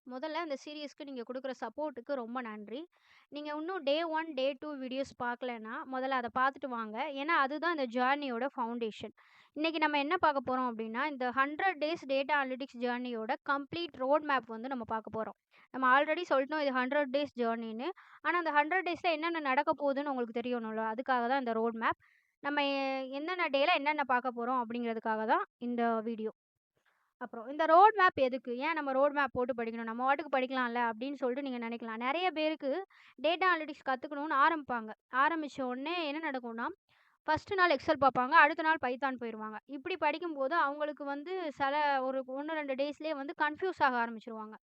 முதல்ல இந்த சீரிஸ்க்கு நீங்க குடுக்குற சப்போர்ட்டுக்கு ரொம்ப நன்றி. நீங்க இன்னும் டே 1, டே 2 வீடியோஸ் பார்க்கலன்னா, முதல்ல அத பார்த்துட்டு வாங்க. ஏன்னா, அதுதான் இந்த ஜர்னியோட ஃபவுண்டேஷன். இன்னைக்கு நம்ம என்ன பார்க்க போறோம் அப்டின்னா, இந்த 100 டேஸ் டேட்டா அனலிட்டிக்ஸ் ஜர்னியோட கம்ப்ளீட் ரோட் மேப் வந்து நம்ம பார்க்க போறோம். நம்ம ஆல்ரெடி சொல்லிட்டோம் இது 100 டேஸ் ஜர்னின்னு. ஆனா, அந்த 100 டேஸ்ல என்னென்ன நடக்க போகுதுன்னு உங்களுக்கு தெரியணும்ல. அதுக்காக தான் இந்த ரோட் மேப். நம்ம எந்தெந்த டேல என்னென்ன பார்க்க போறோம் அப்டிங்கிறதுக்காக தான் இந்த வீடியோ. அப்புறம் இந்த ரோட் மேப் எதுக்கு? ஏன் நம்ம ரோட் மேப் போட்டு படிக்கணும்? நம்ம பாட்டுக்கு படிக்கலாம்ல அப்படின்னு சொல்லிட்டு நீங்க நினைக்கலாம். நெறைய பேருக்கு டேட்டா அனலிட்டிக்ஸ் கத்துக்கணும்னு ஆரம்பிப்பாங்க. ஆரம்பிச்ச உடனே என்ன நடக்கும்னா, ஃபர்ஸ்ட் நாள் எக்ஸல் பார்ப்பாங்க. அடுத்த நாள் பைத்தான் போயிருவாங்க. இப்படி படிக்கும்போது அவங்களுக்கு வந்து ஒரு 1, 2 டேஸ்லயே வந்து கன்ஃப்யூஸ் ஆக ஆரம்பிச்சுருவாங்க.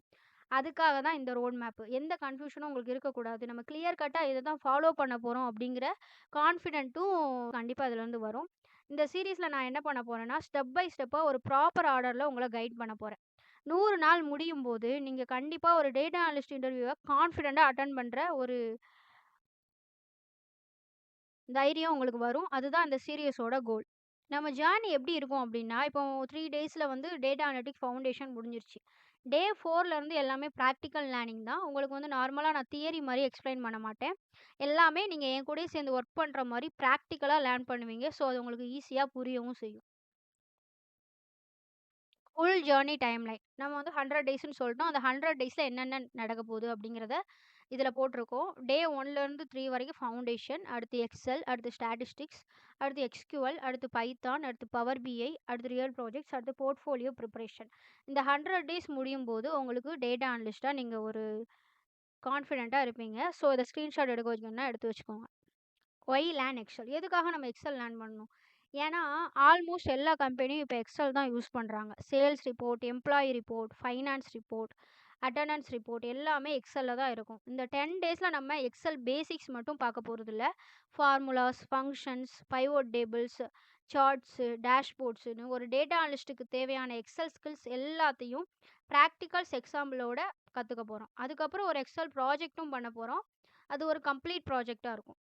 அதுக்காக தான் இந்த ரோட் மேப். எந்த கன்ஃப்யூஷனும் உங்களுக்கு இருக்கக்கூடாது. நம்ம கிளியர் கட்டா இத தான் ஃபாலோ பண்ண போறோம் அப்படிங்கிற கான்ஃபிடென்ட்டும் கண்டிப்பா இதுலருந்து வரும். இந்த சீரிஸ்ல நான் என்ன பண்ண போறேன்னா, ஸ்டெப் பை ஸ்டெப்பா ஒரு ப்ராப்பர் ஆர்டர்ல உங்கள கைட் பண்ண போறேன். 100 நாள் முடியும்போது, நீங்க கண்டிப்பா ஒரு டேட்டா அனலிஸ்ட் இன்டர்வியூவ கான்ஃபிடென்ட்டா அட்டெண்ட் பண்ற ஒரு தைரியம் உங்களுக்கு வரும். அதுதான் இந்த சீரிஸோட கோல். நம்ம ஜர்னி எப்படி இருக்கும் அப்படின்னா, இப்போ 3 டேஸ்ல வந்து டேட்டா அனலிட்டிக்ஸ் ஃபவுண்டேஷன் முடிஞ்சிருச்சு. டே 4ல இருந்து எல்லாமே பிராக்டிகல் லேர்னிங் தான். உங்களுக்கு வந்து நார்மலா நான் தியரி மாரி எக்ஸ்ப்ளைன் பண்ண மாட்டேன். எல்லாமே நீங்க என் கூடயே சேர்ந்து ஒர்க் பண்ற மாரி பிராக்டிகலா லேர்ன் பண்ணுவீங்க. ஸோ, அது உங்களுக்கு ஈஸியா புரியவும் செய்யும். Full journey timeline. நம்ம வந்து 100 டேஸ்ன்னு சொல்ட்டோம். அந்த 100 டேஸ்ல என்னென்ன நடக்க போகுது அப்படிங்கிறத இதில போட்டிருக்கோம். டே 1லேருந்து 3 வரைக்கும் ஃபவுண்டேஷன், அடுத்து எக்ஸெல், அடுத்து ஸ்டாட்டிஸ்டிக்ஸ், அடுத்து எஸ்கியூஎல், அடுத்து பைத்தான், அடுத்து பவர் பிஐ, அடுத்து ரியல் ப்ராஜெக்ட்ஸ், அடுத்து போர்ட்ஃபோலியோ ப்ரிப்பரேஷன். இந்த 100 டேஸ் முடியும்போது உங்களுக்கு டேட்டா அனலிஸ்ட்டா நீங்க ஒரு கான்ஃபிடென்ட்டா இருப்பீங்க. ஸோ, இத ஸ்கிரீன்ஷாட் எடுக்க வைக்கணும்னா எடுத்து வச்சுக்கோங்க. Why learn Excel. எதுக்காக நம்ம எக்ஸெல் லேர்ன் பண்ணணும்? ஏன்னா, ஆல்மோஸ்ட் எல்லா கம்பெனியும் இப்ப எக்ஸெல் தான் யூஸ் பண்றாங்க. Sales report, employee report, finance report, attendance report எல்லாமே எக்ஸெல்ல தான் இருக்கும். இந்த 10 டேஸ்ல நம்ம எக்ஸெல் பேசிக்ஸ் மட்டும் பார்க்க போறதில்ல. Formulas, functions, pivot tables, charts, டேஷ்போர்ட்ஸ்ன்னு ஒரு டேட்டா அனலிஸ்ட்டுக்கு தேவையான எக்ஸெல் ஸ்கில்ஸ் எல்லாத்தையும் பிராக்டிகல்ஸ் எக்ஸாம்பிளோட கத்துக்க போறோம். அதுக்கப்புறம் ஒரு எக்ஸெல் ப்ராஜெக்ட்டும் பண்ண போறோம். அது ஒரு கம்ப்ளீட் ப்ராஜெக்ட்டா இருக்கும்.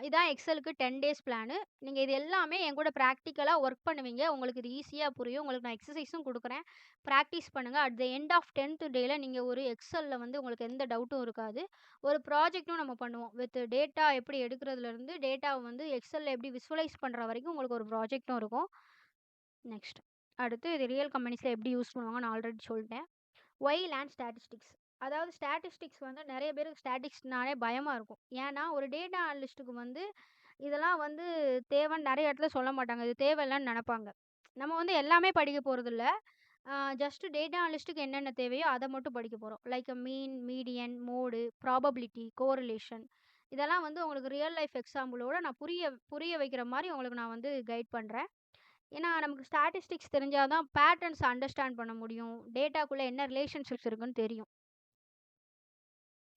இதான் எக்ஸலுக்கு 10 டேஸ் பிளானு. நீங்க இது எல்லாமே என் கூட பிராக்டிகலா ஒர்க் பண்ணுவீங்க. உங்களுக்கு இது ஈஸியா புரியும். உங்களுக்கு நான் எக்ஸர்சைஸும் குடுக்குறேன். பிராக்டிஸ் பண்ணுங்க. அட் த எண்ட் ஆஃப் 10த் டேல நீங்க ஒரு எக்ஸல்ல வந்து உங்களுக்கு எந்த டவுட்டும் இருக்காது. ஒரு ப்ராஜெக்ட்டும் நம்ம பண்ணுவோம். வித் டேட்டா எப்படி எடுக்கிறதுலருந்து, டேட்டாவ வந்து எக்ஸல்ல எப்படி விசுவலைஸ் பண்ற வரைக்கும் உங்களுக்கு ஒரு ப்ராஜெக்ட்டும் இருக்கும். நெக்ஸ்ட். அடுத்து இது ரியல் கம்பெனிஸ்ல எப்படி யூஸ் பண்ணுவாங்கன்னு நான் ஆல்ரெடி சொல்ட்டேன். Why learn statistics. அதாவது ஸ்டாட்டிஸ்டிக்ஸ் வந்து நெறைய பேருக்கு ஸ்டாட்டிஸ்டிக்ஸ்னாலே பயமா இருக்கும். ஏன்னா, ஒரு டேட்டா அனலிஸ்ட்டுக்கு வந்து இதெல்லாம் வந்து தேவைன்னு நெறைய இடத்துல சொல்ல மாட்டாங்க. இது தேவையில்லன்னு நெனப்பாங்க. நம்ம வந்து எல்லாமே படிக்க போறதில்ல. ஜஸ்ட் டேட்டா அனலிஸ்ட்டுக்கு என்னென்ன தேவையோ அத மட்டும் படிக்க போறோம். லைக் மீன், மீடியன், மோடு, ப்ராபபிலிட்டி, கோரிலேஷன் இதெல்லாம் வந்து உங்களுக்கு ரியல் லைஃப் எக்ஸாம்பிளோட நான் புரிய புரிய வைக்கிற மாரி உங்களுக்கு நான் வந்து கைட் பண்றேன். ஏன்னா, நமக்கு ஸ்டாட்டிஸ்டிக்ஸ் தெரிஞ்சா தான் பேட்டர்ன்ஸ அண்டர்ஸ்டாண்ட் பண்ண முடியும். டேட்டாக்குள்ள என்ன ரிலேஷன்ஷிப்ஸ் இருக்குன்னு தெரியும்.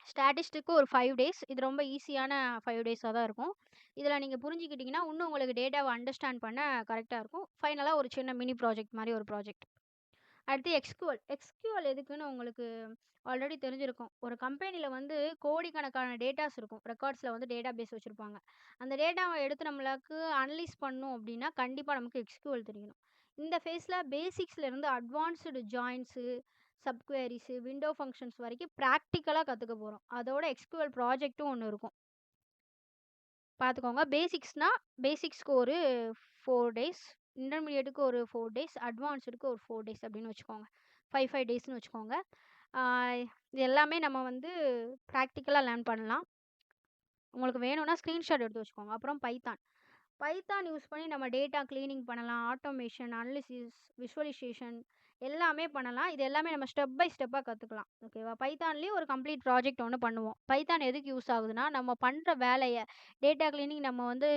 ஸ்டாட்டிஸ்டிக்கு ஒரு 5 டேஸ். இது ரொம்ப ஈஸியான 5 டேஸா தான் இருக்கும். இதில நீங்க புரிஞ்சுக்கிட்டீங்கன்னா, இன்னும் உங்களுக்கு டேட்டாவ அண்டர்ஸ்டாண்ட் பண்ண கரெக்ட்டா இருக்கும். ஃபைனலா ஒரு சின்ன மினி ப்ராஜெக்ட் மாரி ஒரு ப்ராஜெக்ட். அடுத்து எஸ்கியூஎல். எஸ்கியூஎல் எதுக்குன்னு உங்களுக்கு ஆல்ரெடி தெரிஞ்சிருக்கும். ஒரு கம்பெனில வந்து கோடிக்கணக்கான டேட்டாஸ் இருக்கும். ரெக்கார்ட்ஸ்ல வந்து டேட்டாபேஸ் வச்சிருப்பாங்க. அந்த டேட்டாவ எடுத்து நம்மளுக்கு அனலைஸ் பண்ணணும் அப்டின்னா, கண்டிப்பா நமக்கு எஸ்கியூஎல் தெரியணும். இந்த ஃபேஸ்ல பேசிக்ஸ்ல இருந்து advanced joins, sub queries, window functions வரைக்கும் பிராக்டிகலா கத்துக்க போறோம். அதோட எஸ்கியூஎல் ப்ராஜெக்ட்டும் ஒண்ணு இருக்கும். பார்த்துக்கோங்க. பேசிக்ஸ்க்கு ஒரு 4 டேஸ், இன்டர்மீடியேட்டுக்கு ஒரு 4 டேஸ், அட்வான்ஸ்டுக்கு ஒரு 4 டேஸ் அப்படின்னு வச்சுக்கோங்க. 5 டேஸ்ன்னு வச்சுக்கோங்க. ஆ இது எல்லாமே நம்ம வந்து பிராக்டிகலா லேர்ன் பண்ணலாம். உங்களுக்கு வேணும்னா ஸ்கிரீன்ஷாட் எடுத்து வச்சுக்கோங்க. அப்புறம் பைத்தான். பைத்தான் யூஸ் பண்ணி நம்ம டேட்டா கிளீனிங் பண்ணலாம். ஆட்டோமேஷன், அனலிசிஸ், விஷுவலைசேஷன் எல்லாமே பண்ணலாம். இது எல்லாமே நம்ம ஸ்டெப் பை ஸ்டெப்பா கத்துக்கலாம். ஓகேவா? பைத்தான்லயும் ஒரு கம்ப்ளீட் ப்ராஜெக்ட் ஒண்ணு பண்ணுவோம். பைத்தான் எதுக்கு யூஸ் ஆகுதுன்னா, நம்ம பண்ற வேலைய டேட்டா கிளீனிங் நம்ம வந்து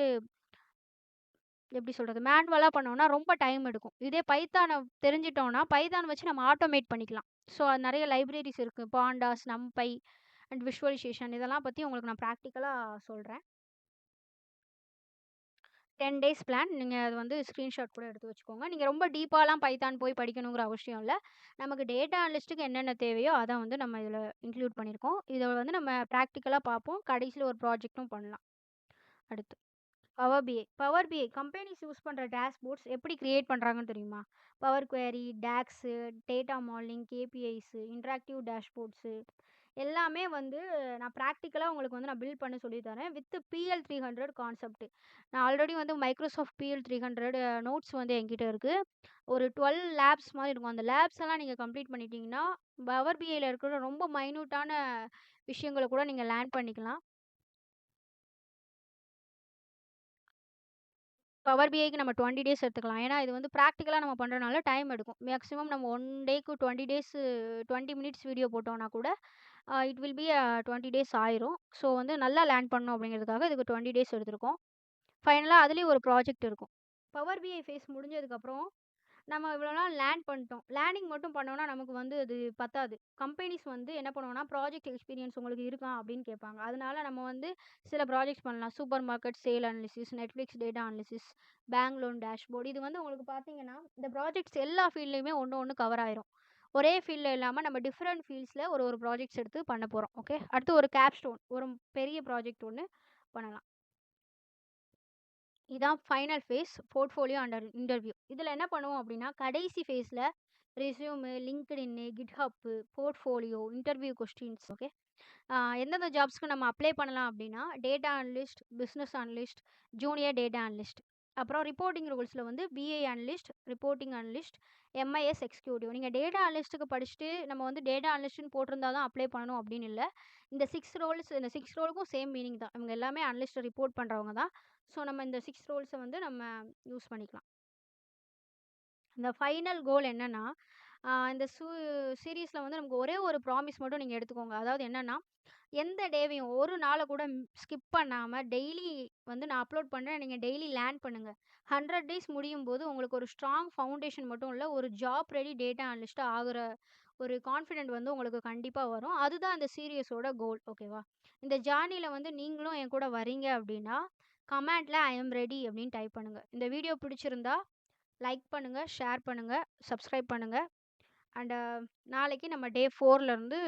எப்படி சொல்றது? மேனுவலா பண்ணோம்னா ரொம்ப டைம் எடுக்கும். இதே பைத்தான தெரிஞ்சுட்டோம்னா, பைத்தான் வச்சு நம்ம ஆட்டோமேட் பண்ணிக்கலாம். ஸோ, அது நெறைய லைப்ரரீஸ் இருக்கு. பாண்டாஸ், நம்பை அண்ட் விஷுவலைசேஷன் இதெல்லாம் பத்தி உங்களுக்கு நான் பிராக்டிகலா சொல்றேன். 10 டேஸ் பிளான். நீங்க அது வந்து ஸ்கிரீன்ஷாட் கூட எடுத்து வச்சுக்கோங்க. நீங்க ரொம்ப டீப்பாலாம் பைத்தான் போய் படிக்கணுங்கிற அவசியம் இல்ல. நமக்கு டேட்டா அனலிஸ்ட்டுக்கு என்னென்ன தேவையோ, அத வந்து நம்ம இதில இன்க்ளூட் பண்ணியிருக்கோம். இத வந்து நம்ம பிராக்டிகலா பார்ப்போம். கடைசில ஒரு ப்ராஜெக்ட்டும் பண்ணலாம். அடுத்து. Power BI. Power BI companies use பண்ற டேஷ்போர்ட்ஸ் எப்படி கிரியேட் பண்றாங்கன்னு தெரியுமா? Power query, DAX, data modelling, KPIs, interactive dashboards எல்லாமே வந்து நான் ப்ராக்டிகலா உங்களுக்கு வந்து நான் பில்ட் பண்ண சொல்லி தரேன். With PL300 concept. நான் ஆல்ரெடி வந்து மைக்ரோசாஃப்ட் PL300 நோட்ஸ் வந்து என்கிட்ட இருக்கு. ஒரு 12 லேப்ஸ் மாரி இருக்கும். அந்த லேப்ஸ் எல்லாம் நீங்க கம்ப்ளீட் பண்ணிட்டீங்கன்னா, பவர் பிஐல இருக்கிற ரொம்ப மைன்யூட்டான விஷயங்கள கூட நீங்க லேர்ன் பண்ணிக்கலாம். பவர் பிஐக்கு நம்ம 20 டேஸ் எடுத்துக்கலாம். ஏன்னா, இது வந்து பிராக்டிகலா நம்ம பண்றனால டைம் எடுக்கும். மேக்ஸிமம் நம்ம 1 டேக்கு 20 டேஸ் 20 மினிட்ஸ் வீடியோ போட்டோம்னா கூட, இட் வில் பி 20 டேஸ் ஆயிரும். ஸோ வந்து நல்லா லேர்ன் பண்ணணும் அப்படிங்கிறதுக்காக இதுக்கு 20 டேஸ் எடுத்திருக்கோம். ஃபைனலா அதுலயும் ஒரு ப்ராஜெக்ட் இருக்கும். பவர் பிஐ ஃபேஸ் முடிஞ்சதுக்கப்புறம் நம்ம இவ்வளோ நாள் லேர்ன் பண்ணிட்டோம். லேர்னிங் மட்டும் பண்ணோம்னா நமக்கு வந்து அது பத்தாது. கம்பெனிஸ் வந்து என்ன பண்ணுவாங்கன்னா, ப்ராஜெக்ட் எக்ஸ்பீரியன்ஸ் உங்களுக்கு இருக்கா? அப்படின்னு கேட்பாங்க. அதனால நம்ம வந்து சில ப்ராஜெக்ட்ஸ் பண்ணலாம். Super market sale analysis, Netflix data analysis, bank loan dashboard. இது வந்து உங்களுக்கு பார்த்தீங்கன்னா, இந்த ப்ராஜெக்ட்ஸ் எல்லா ஃபீல்ட்லயுமே ஒண்ணு ஒண்ணு கவர் ஆயிரும். ஒரே ஃபீல்ட்ல இல்லாம நம்ம டிஃபரெண்ட் ஃபீல்ட்ஸ்ல ஒரு ஒரு ப்ராஜெக்ட்ஸ் எடுத்து பண்ண போறோம். ஓகே. அடுத்து ஒரு கேப்ஸ்டோன் ஒரு பெரிய ப்ராஜெக்ட் ஒண்ணு பண்ணலாம். இதான் final phase portfolio and interview. இதில என்ன பண்ணுவோம் அப்படின்னா, கடைசி ஃபேஸ்ல resume, LinkedIn, GitHub, portfolio, interview questions okay. எந்தெந்த ஜாப்ஸ்க்கு நம்ம அப்ளை பண்ணலாம் அப்படின்னா, data analyst, business analyst, junior data analyst. அப்புறம் ரிப்போர்ட்டிங் ரோல்ஸ்ல வந்து BA analyst, reporting analyst, MIS executive. நீங்க டேட்டா அனலிஸ்ட்டுக்கு படிச்சுட்டு நம்ம வந்து டேட்டா அனலிஸ்ட்ன்னு போட்டிருந்தா தான் அப்ளை பண்ணணும் அப்படின்னு இல்ல. இந்த 6 ரோலுக்கும் சேம் மீனிங் தான். இவங்க எல்லாமே அனலிஸ்ட்ட ரிப்போர்ட் பண்றவங்க தான். ஸோ நம்ம இந்த 6 ரோல்ஸ வந்து நம்ம யூஸ் பண்ணிக்கலாம். இந்த ஃபைனல் கோல் என்னன்னா, இந்த சீரிஸ்ல வந்து நமக்கு ஒரே ஒரு ப்ராமிஸ் மட்டும் நீங்க எடுத்துக்கோங்க. அதாவது என்னன்னா, எந்த டேவையும் ஒரு நாள கூட ஸ்கிப் பண்ணாம டெய்லி வந்து நான் அப்லோட் பண்றேன். நீங்க டெய்லி லேர்ன் பண்ணுங்க. 100 டேஸ் முடியும்போது உங்களுக்கு ஒரு ஸ்ட்ராங் ஃபவுண்டேஷன் மட்டும் இல்ல, ஒரு ஜாப் ரெடி டேட்டா அனலிஸ்ட்டா ஆகுற ஒரு கான்ஃபிடென்ட் வந்து உங்களுக்கு கண்டிப்பா வரும். அதுதான் இந்த சீரியஸோட கோல். ஓகேவா? இந்த ஜர்னில வந்து நீங்களும் என் கூட வரீங்க அப்டின்னா, கமெண்ட்ல ஐ அம் ரெடி அப்டின்னு டைப் பண்ணுங்க. இந்த வீடியோ பிடிச்சிருந்தா லைக் பண்ணுங்க, ஷேர் பண்ணுங்க, சப்ஸ்கிரைப் பண்ணுங்க. அண்ட் நாளைக்கு நம்ம டே 4ல இருந்து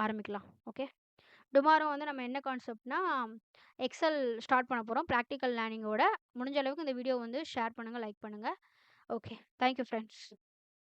ஆரம்பிக்கலாம். ஓகே. டுமாரோ வந்து நம்ம என்ன கான்செப்ட்னா, எக்ஸல் ஸ்டார்ட் பண்ண போறோம். பிராக்டிகல் லேர்னிங்கோட. முடிஞ்ச அளவுக்கு இந்த வீடியோ வந்து ஷேர் பண்ணுங்க, லைக் பண்ணுங்க. ஓகே. Thank you friends.